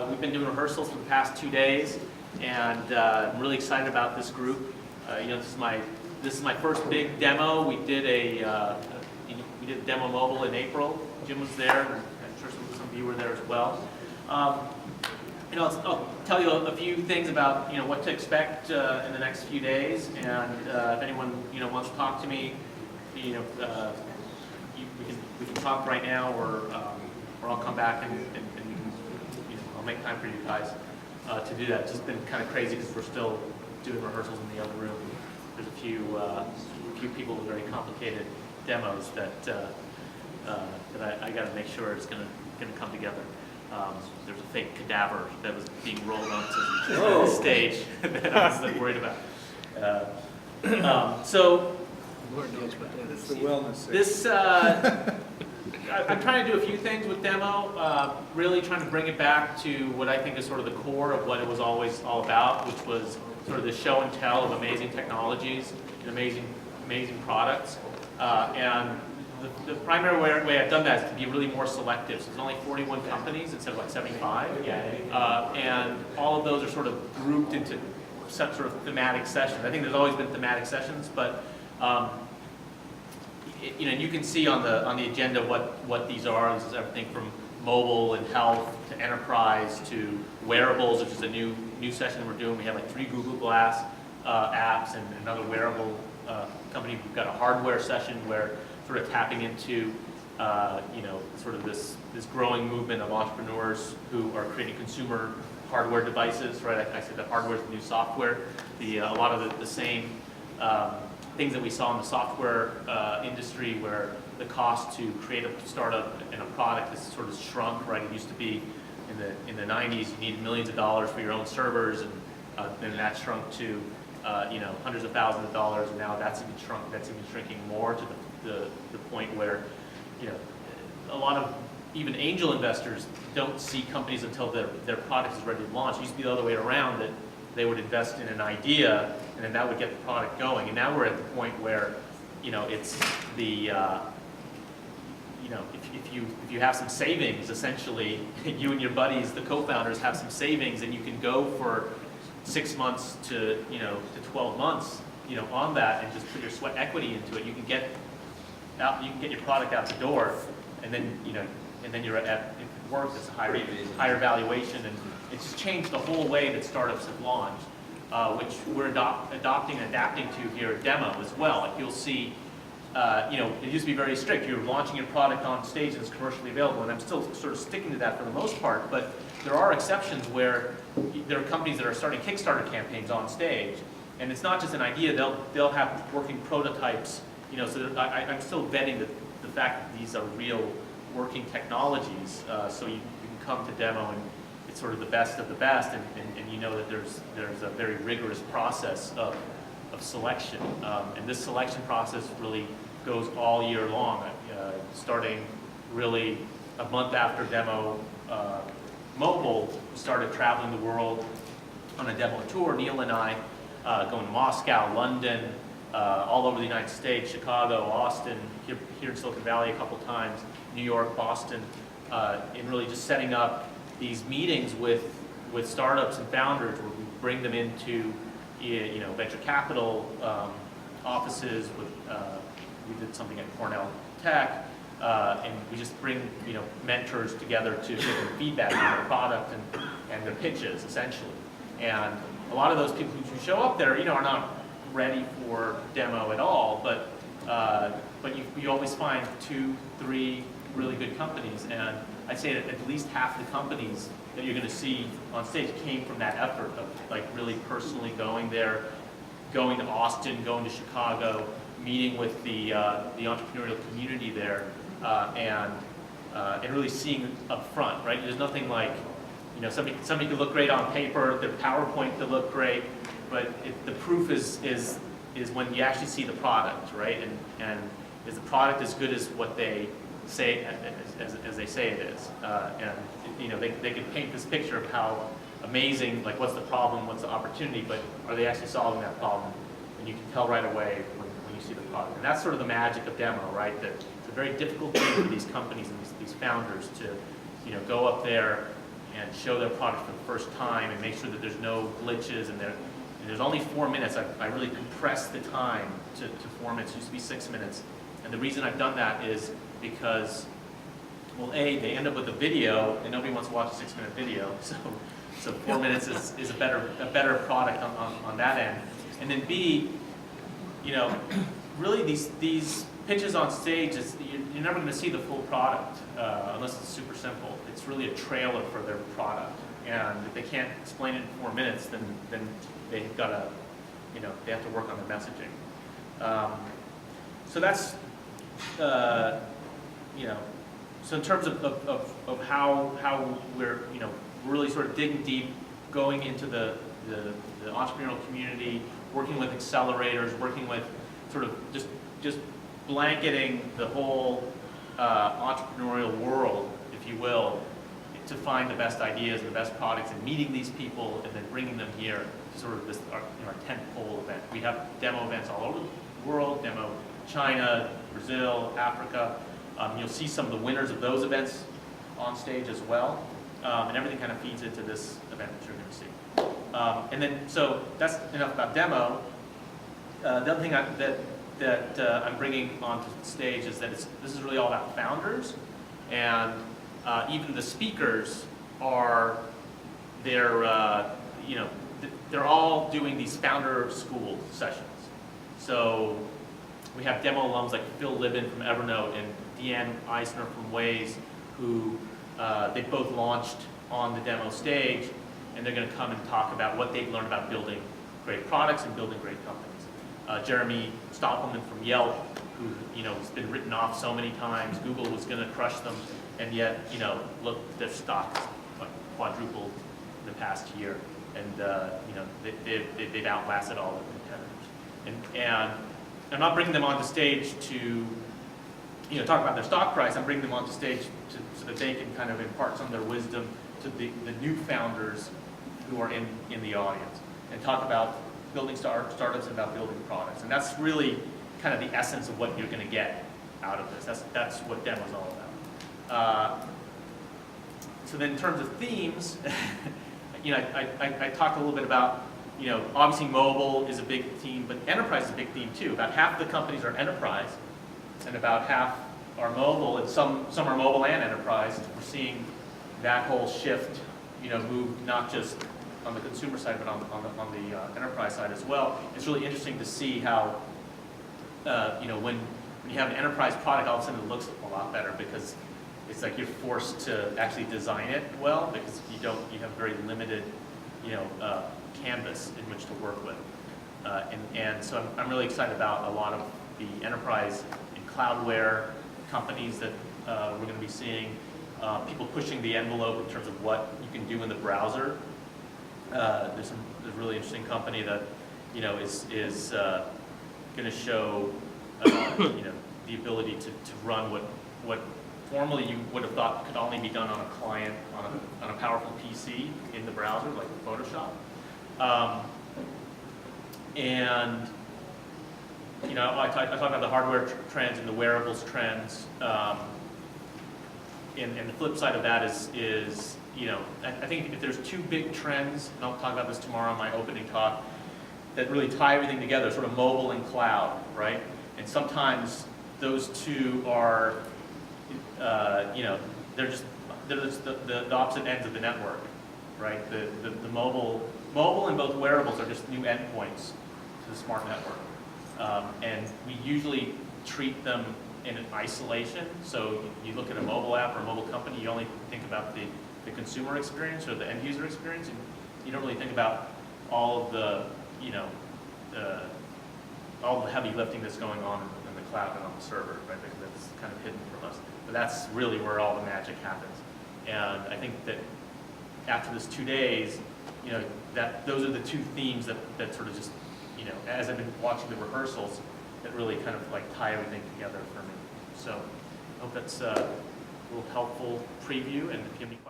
We've been doing rehearsals for the past 2 days, and I'm really excited about this group. This is my first big demo. We did a demo mobile in April. Jim was there, and I'm sure some of you were there as well. I'll tell you a few things about what to expect in the next few days, and if anyone wants to talk to me, we can talk right now, or I'll come back and we can, I'll make time for you guys to do that. It's just been kind of crazy because we're still doing rehearsals in the other room. There's a few people with very complicated demos that I got to make sure it's going to come together. There's a fake cadaver that was being rolled onto the stage that I was worried about. So Lord knows what that is. The wellness section. This, I'm trying to do a few things with demo, really trying to bring it back to what I think is sort of the core of what it was always all about, which was sort of the show and tell of amazing technologies and amazing products. And the primary way I've done that is to be really more selective. So there's only 41 companies instead of like 75. And all of those are sort of grouped into some sort of thematic sessions. I think there's always been thematic sessions, but you can see on the agenda what these are. This is everything from mobile and health to enterprise to wearables, which is a new session we're doing. We have like 3 Google Glass apps and another wearable company. We've got a hardware session where sort of tapping into sort of this growing movement of entrepreneurs who are creating consumer hardware devices, right? I said that hardware is the new software. A lot of the same things that we saw in the software industry, where the cost to create a startup and a product has sort of shrunk, right? It used to be in the 90s, you needed millions of dollars for your own servers, and then that shrunk to hundreds of thousands of dollars, and now that's even shrunk. That's even shrinking more to the point where a lot of even angel investors don't see companies until their product is ready to launch. It used to be the other way around, that they would invest in an idea and then that would get the product going. And now we're at the point where it's the if you have some savings, essentially you and your buddies, the co-founders, have some savings, and you can go for 6 months to 12 months on that and just put your sweat equity into it. You can get your product out the door, and then you're at work. It's a higher valuation, and it's just changed the whole way that startups have launched, which we're adopting and adapting to here at Demo as well. Like you'll see, it used to be very strict. You're launching your product on stage and it's commercially available, and I'm still sort of sticking to that for the most part, but there are exceptions where there are companies that are starting Kickstarter campaigns on stage, and it's not just an idea. They'll have working prototypes, so I'm still vetting the fact that these are real working technologies, so you can come to Demo and it's sort of the best of the best, and you know that there's a very rigorous process of selection, and this selection process really goes all year long, starting really a month after Demo Mobile. We started traveling the world on a demo tour. Neil and I going to Moscow, London, all over the United States, Chicago, Austin, here in Silicon Valley a couple times, New York, Boston, and really just setting up these meetings with startups and founders, where we bring them into venture capital offices. We did something at Cornell Tech, and we just bring mentors together to give them feedback on their product and their pitches, essentially. And a lot of those people who show up there, are not ready for Demo at all, but you always find 2, 3 really good companies, and I'd say that at least half the companies that you're going to see on stage came from that effort of like really personally going there, going to Austin, going to Chicago, meeting with the entrepreneurial community there, and really seeing up front, right? There's nothing like, somebody could look great on paper, their PowerPoint could look great, but the proof is when you actually see the product, right? And is the product as good as what they say, as they say it is? And they can paint this picture of how amazing, like what's the problem, what's the opportunity, but are they actually solving that problem? And you can tell right away when you see the product. And that's sort of the magic of Demo, right? That it's a very difficult thing for these companies and these founders to go up there, and show their product for the first time and make sure that there's no glitches and there's only 4 minutes. I really compressed the time to 4 minutes. It used to be 6 minutes. And the reason I've done that is because, well, A, they end up with a video, and nobody wants to watch a 6-minute video, so 4 minutes is a better product on that end. And then B, really these pitches on stage, you're never going to see the full product unless it's super simple. It's really a trailer for their product, and if they can't explain it in 4 minutes, then they've got to, they have to work on their messaging. So that's, so in terms of how we're, really sort of digging deep, going into the entrepreneurial community, working with accelerators, working with sort of just blanketing the whole entrepreneurial world, if you will, to find the best ideas and the best products, and meeting these people and then bringing them here to sort of this our tentpole event. We have demo events all over the world, demo China, Brazil, Africa. You'll see some of the winners of those events on stage as well, and everything kind of feeds into this event that you're going to see. And then, so that's enough about demo. The other thing that I'm bringing onto the stage is that this is really all about founders, and even the speakers are they're all doing these founder school sessions. So we have demo alums like Phil Libin from Evernote and Deanne Eisner from Waze, who they both launched on the demo stage, and they're going to come and talk about what they've learned about building great products and building great companies. Jeremy Stoppelman from Yelp, who has been written off so many times. Google was going to crush them, and yet look, their stock quadrupled in the past year, and they've outlasted all the competitors. And I'm not bringing them onto stage to talk about their stock price. I'm bringing them onto stage so that they can kind of impart some of their wisdom to the new founders who are in the audience, and talk about building startups and about building products. And that's really kind of the essence of what you're going to get out of this. That's what demo's all about. So then in terms of themes, I talked a little bit about, obviously mobile is a big theme, but enterprise is a big theme too. About half the companies are enterprise, and about half are mobile, and some are mobile and enterprise. We're seeing that whole shift, move not just on the consumer side, but on the enterprise side as well. It's really interesting to see how, when you have an enterprise product, all of a sudden it looks a lot better, because it's like you're forced to actually design it well, because you have very limited, canvas in which to work with. And so I'm really excited about a lot of the enterprise and cloudware companies that we're going to be seeing. People pushing the envelope in terms of what you can do in the browser. There's a really interesting company that is going to show the ability to run what formerly you would have thought could only be done on a client on a powerful PC in the browser, like Photoshop. And I talk about the hardware trends and the wearables trends. And the flip side of that is I think if there's two big trends, and I'll talk about this tomorrow in my opening talk, that really tie everything together, sort of mobile and cloud, right? And sometimes those two are, they're just the opposite ends of the network, right? The mobile and both wearables are just new endpoints to the smart network. And we usually treat them in an isolation. So you look at a mobile app or a mobile company, you only think about the consumer experience or the end user experience, and you don't really think about all of the all the heavy lifting that's going on in the cloud and on the server, right? That's kind of hidden from us. But that's really where all the magic happens. And I think that after this 2 days, that those are the two themes that sort of just, as I've been watching the rehearsals, that really kind of like tie everything together for me. So I hope that's a little helpful preview, and if you have any questions.